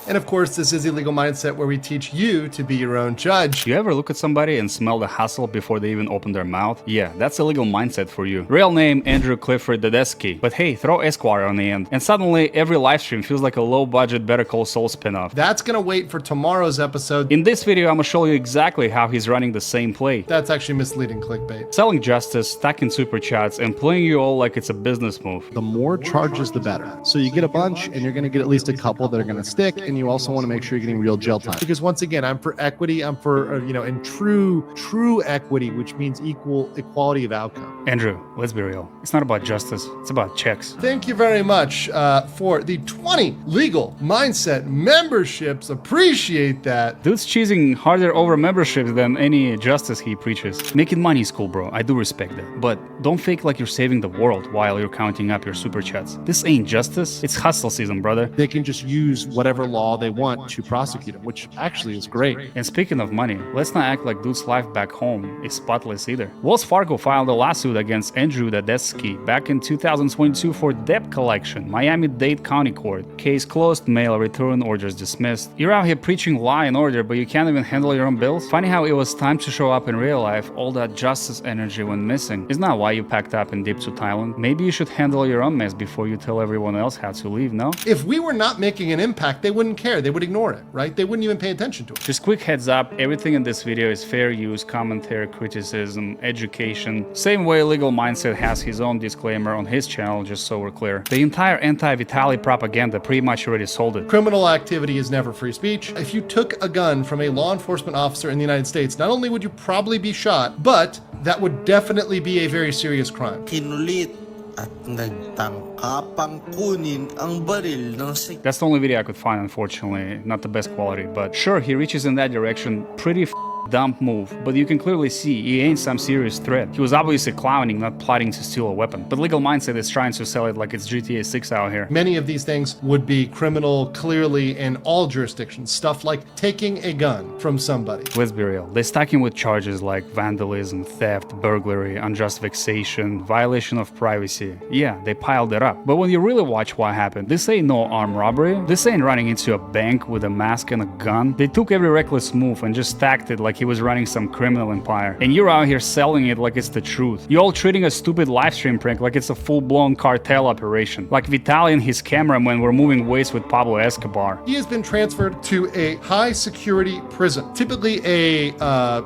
And of course, this is Illegal Mindset, where we teach you to be your own judge. You ever look at somebody and smell the hustle before they even open their mouth? Yeah, that's Illegal Mindset for you. Real name Andrew Clifford Dadesky, but hey, throw Esquire on the end, and suddenly every live stream feels like a low-budget Better Call Saul spinoff. That's gonna wait for tomorrow's episode. In this video, I'm gonna show you exactly how he's running the same play. That's actually misleading clickbait. Selling justice, stacking SuperChats, and playing you all like it's a business move. The more charges, the better. So you get a bunch, and you're going to get at least a couple that are going to stick, and you also want to make sure you're getting real jail time. Because once again, I'm for equity. I'm for, and true equity, which means equality of outcome. Andrew, let's be real. It's not about justice. It's about checks. Thank you very much for the 20 Legal Mindset memberships. Appreciate that. Dude's cheesing harder over memberships than any justice he preaches. Making money is cool, bro. I do respect that. But don't fake like you're saving the world while you're counting up your SuperChats. This ain't justice. It's hustle season, brother. They can just use whatever law they want to prosecute him, which actually is great. And speaking of money, let's not act like dude's life back home is spotless either. Wells Fargo filed a lawsuit against Andrew Dadesky back in 2022 for debt collection. Miami-Dade County Court. Case closed, mail return, orders dismissed. You're out here preaching law and order, but you can't even handle your own bills? Funny how it was time to show up in real life, all that justice energy went missing. Isn't that why you packed up and dipped to Thailand? Maybe you should handle your own mess before you tell everyone else how to leave, no? If we were not making an impact, they wouldn't care. They would ignore it, right? They wouldn't even pay attention to it. Just quick heads up, everything in this video is fair use, commentary, criticism, education. Same way Legal Mindset has his own disclaimer on his channel, just so we're clear. The entire Anti-Vitaly Propaganda pretty much already sold it. Criminal activity is never free speech. If you took a gun from a law enforcement officer in the United States, not only would you probably be shot, but that would definitely be a very serious crime. Kinulit at nagtangkapang kunin ang baril ng That's the only video I could find, unfortunately. Not the best quality, but sure, he reaches in that direction. Pretty dumb move, but you can clearly see he ain't some serious threat. He was obviously clowning, not plotting to steal a weapon. But Legal Mindset is trying to sell it like it's GTA 6 out here. Many of these things would be criminal clearly in all jurisdictions. Stuff like taking a gun from somebody. Let's be real. They stack him with charges like vandalism, theft, burglary, unjust vexation, violation of privacy. Yeah, they piled it up. But when you really watch what happened, this ain't no armed robbery. This ain't running into a bank with a mask and a gun. They took every reckless move and just stacked it like he was running some criminal empire. And you're out here selling it like it's the truth. You're all treating a stupid livestream prank like it's a full-blown cartel operation. Like Vitaly and his cameraman were moving weights with Pablo Escobar. He has been transferred to a high-security prison. Typically a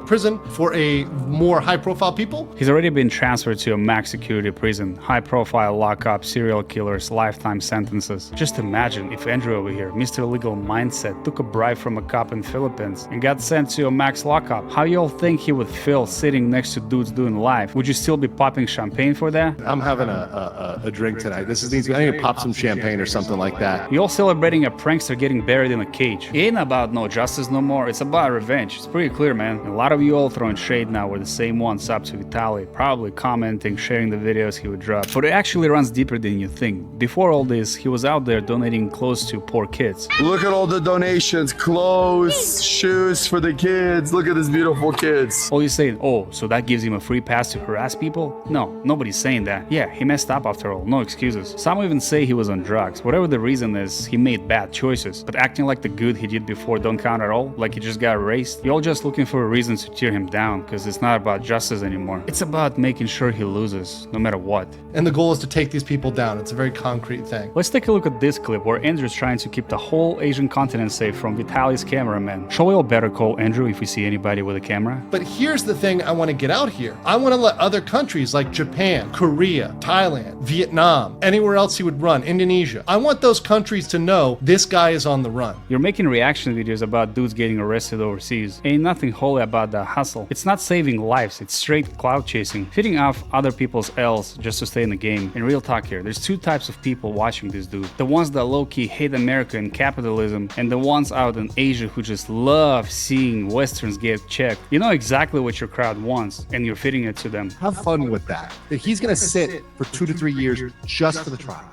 prison for a more high-profile people. He's already been transferred to a max-security prison. High-profile lockup, serial killers, lifetime sentences. Just imagine if Andrew over here, Mr. Legal Mindset, took a bribe from a cop in Philippines and got sent to a max lockup. How y'all think he would feel sitting next to dudes doing live? Would you still be popping champagne for that? I'm having a drink tonight. I need to pop some champagne or something like that. You all celebrating a prankster getting buried in a cage. It ain't about no justice no more, it's about revenge. It's pretty clear, man. A lot of you all throwing shade now were the same ones up to Vitaly, probably commenting, sharing the videos he would drop. But it actually runs deeper than you think. Before all this, he was out there donating clothes to poor kids. Look at all the donations, clothes, shoes for the kids. Look at these beautiful kids. All you saying, oh, so that gives him a free pass to harass people? No, nobody's saying that. Yeah, he messed up after all, no excuses. Some even say he was on drugs. Whatever the reason is, he made bad choices. But acting like the good he did before don't count at all, like he just got erased. You're all just looking for a reason to tear him down, because it's not about justice anymore. It's about making sure he loses, no matter what. And the goal is to take these people down. It's a very concrete thing. Let's take a look at this clip where Andrew's trying to keep the whole Asian continent safe from Vitaly's cameraman. Shall we all better call Andrew if we see anybody with a camera? But here's the thing I want to get out here. I want to let other countries like Japan, Korea, Thailand, Vietnam, anywhere else he would run, Indonesia. I want those countries to know this guy is on the run. You're making reaction videos about dudes getting arrested overseas. Ain't nothing holy about that hustle. It's not saving lives, it's straight clout chasing. Feeding off other people's L's just to stay in the game. In real talk here, there's two types of people watching this dude. The ones that low-key hate America and capitalism, and the ones out in Asia who just love seeing Westerns get checked. You know exactly what your crowd wants, and you're feeding it to them. Have fun with that. That he's going to sit for 2 to 3 years just for the trial.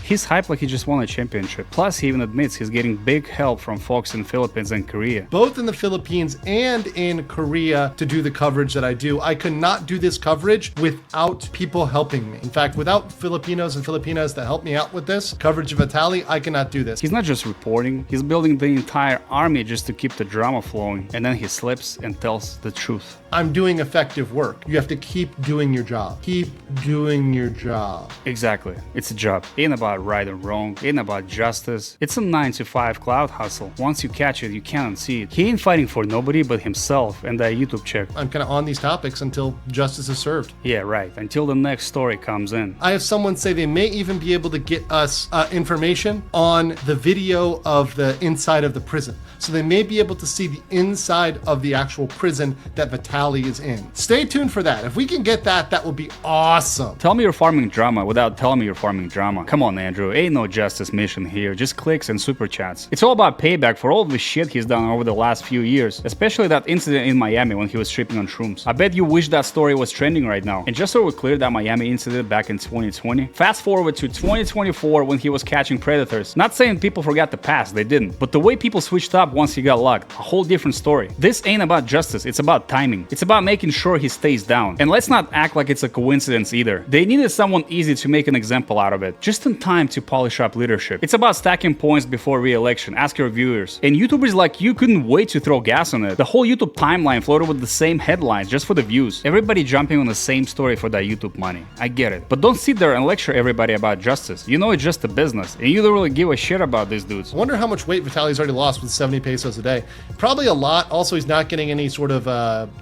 He's hyped like he just won a championship. Plus, he even admits he's getting big help from folks in the Philippines and Korea. Both in the Philippines and in Korea to do the coverage that I do. I could not do this coverage without people helping me. In fact, without Filipinos and Filipinas that help me out with this coverage of Vitaly, I cannot do this. He's not just reporting, he's building the entire army just to keep the drama flowing, and then he slips and tells the truth. I'm doing effective work. You have to keep doing your job. Keep doing your job. Exactly. It's a job. Ain't about right and wrong. Ain't about justice. It's a 9-to-5 cloud hustle. Once you catch it, you can't unsee it. He ain't fighting for nobody but himself and that YouTube check. I'm kind of on these topics until justice is served. Yeah, right. Until the next story comes in. I have someone say they may even be able to get us information on the video of the inside of the prison. So they may be able to see the inside of the actual prison that Vitaly is in. Stay tuned for that. If we can get that, that will be awesome. Tell me you're farming drama without telling me you're farming drama. Come on, Andrew. Ain't no justice mission here. Just clicks and super chats. It's all about payback for all the shit he's done over the last few years. Especially that incident in Miami when he was tripping on shrooms. I bet you wish that story was trending right now. And just so we're clear, that Miami incident back in 2020. Fast forward to 2024 when he was catching predators. Not saying people forgot the past, they didn't. But the way people switched up once he got locked, a whole different story. This ain't about justice, it's about timing. It's about making sure he stays down. And let's not act like it's a coincidence either. They needed someone easy to make an example out of it, just in time to polish up leadership. It's about stacking points before re-election, ask your viewers. And YouTubers like you couldn't wait to throw gas on it. The whole YouTube timeline floated with the same headlines, just for the views. Everybody jumping on the same story for that YouTube money. I get it. But don't sit there and lecture everybody about justice. You know it's just a business, and you don't really give a shit about these dudes. I wonder how much weight Vitaly's already lost with 70 pesos a day. Probably a lot. Also, he's not getting any sort of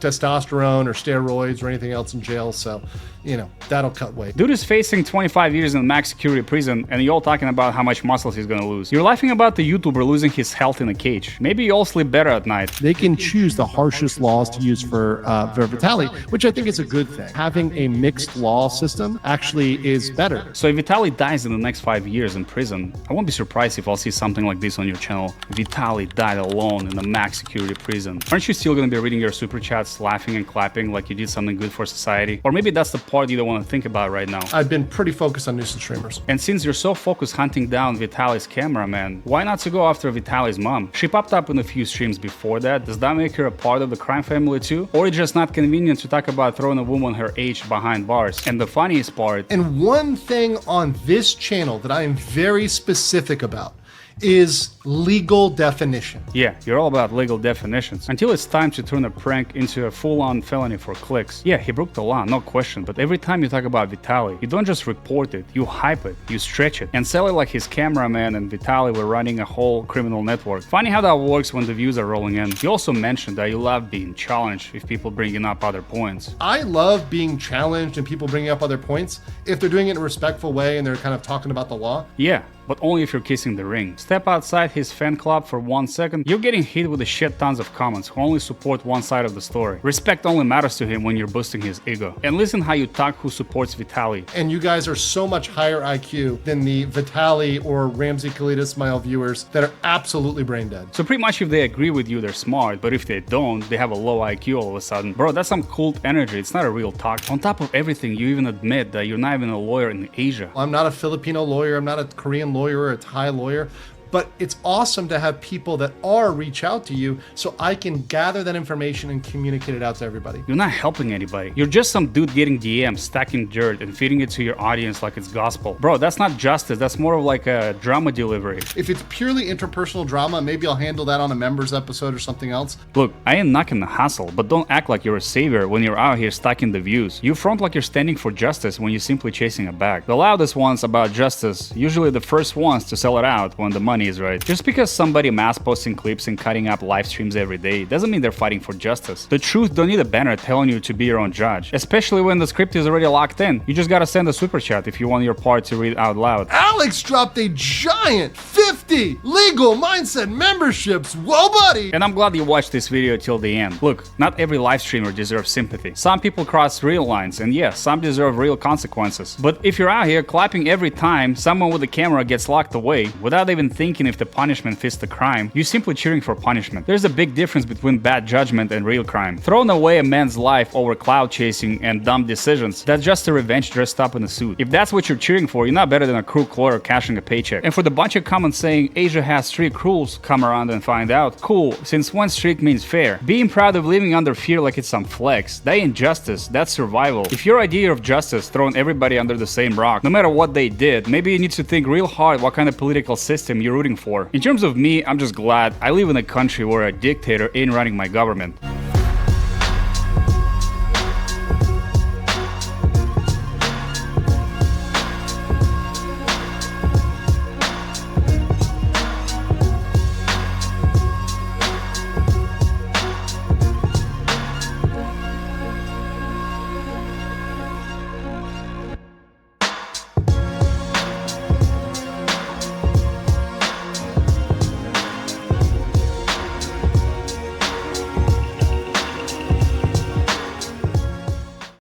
testosterone or steroids or anything else in jail, so, you know, that'll cut weight. Dude is facing 25 years in max security prison, and you all talking about how much muscles he's gonna lose. You're laughing about the YouTuber losing his health in a cage. Maybe you all sleep better at night. They can choose the harshest laws to use for Vitaly, which I think is a good thing. Having a mixed law system actually is better. So if Vitaly dies in the next 5 years in prison, I won't be surprised if I'll see something like this on your channel. Vitaly died alone in a max security prison. Aren't you still gonna be reading your super chats, laughing and clapping like you did something good for society? Or maybe that's the part you don't want to think about right now. I've been pretty focused on nuisance streamers. And since you're so focused hunting down Vitaly's cameraman, why not to go after Vitaly's mom? She popped up in a few streams before that. Does that make her a part of the crime family too? Or it's just not convenient to talk about throwing a woman her age behind bars? And the funniest part... And one thing on this channel that I am very specific about is legal definition. Yeah, you're all about legal definitions. Until it's time to turn a prank into a full-on felony for clicks. Yeah, he broke the law, no question, but every time you talk about Vitaly, you don't just report it, you hype it, you stretch it, and sell it like his cameraman and Vitaly were running a whole criminal network. Funny how that works when the views are rolling in. You also mentioned that you love being challenged if people bringing up other points. I love being challenged and people bringing up other points if they're doing it in a respectful way and they're kind of talking about the law. Yeah, but only if you're kissing the ring. Step outside his fan club for 1 second, you're getting hit with a shit tons of comments who only support one side of the story. Respect only matters to him when you're boosting his ego. And listen how you talk who supports Vitaly. And you guys are so much higher IQ than the Vitaly or Ramsey Khalid Ismail viewers that are absolutely brain dead. So pretty much if they agree with you, they're smart, but if they don't, they have a low IQ all of a sudden. Bro, that's some cult energy, it's not a real talk. On top of everything, you even admit that you're not even a lawyer in Asia. I'm not a Filipino lawyer, I'm not a Korean lawyer or a Thai lawyer, but it's awesome to have people that are reach out to you so I can gather that information and communicate it out to everybody. You're not helping anybody. You're just some dude getting DMs, stacking dirt, and feeding it to your audience like it's gospel. Bro, that's not justice, that's more of like a drama delivery. If it's purely interpersonal drama, maybe I'll handle that on a members episode or something else. Look, I ain't knocking the hustle, but don't act like you're a savior when you're out here stacking the views. You front like you're standing for justice when you're simply chasing a bag. The loudest ones about justice, usually the first ones to sell it out when the money is right. Just because somebody mass posting clips and cutting up live streams every day doesn't mean they're fighting for justice. The truth don't need a banner telling you to be your own judge, especially when the script is already locked in. You just gotta send a super chat if you want your part to read out loud. Alex dropped a giant $50 50 legal mindset memberships. Whoa, buddy! And I'm glad you watched this video till the end. Look, not every live streamer deserves sympathy. Some people cross real lines, and yes, some deserve real consequences. But if you're out here clapping every time someone with a camera gets locked away, without even thinking if the punishment fits the crime, you're simply cheering for punishment. There's a big difference between bad judgment and real crime. Throwing away a man's life over cloud chasing and dumb decisions, that's just a revenge dressed up in a suit. If that's what you're cheering for, you're not better than a crook lawyer cashing a paycheck. And for the bunch of comments saying Asia has strict rules, come around and find out. Cool, since when strict means fair. Being proud of living under fear like it's some flex, that ain't justice, that's survival. If your idea of justice throwing everybody under the same rock, no matter what they did, maybe you need to think real hard what kind of political system you're rooting for. In terms of me, I'm just glad I live in a country where a dictator ain't running my government.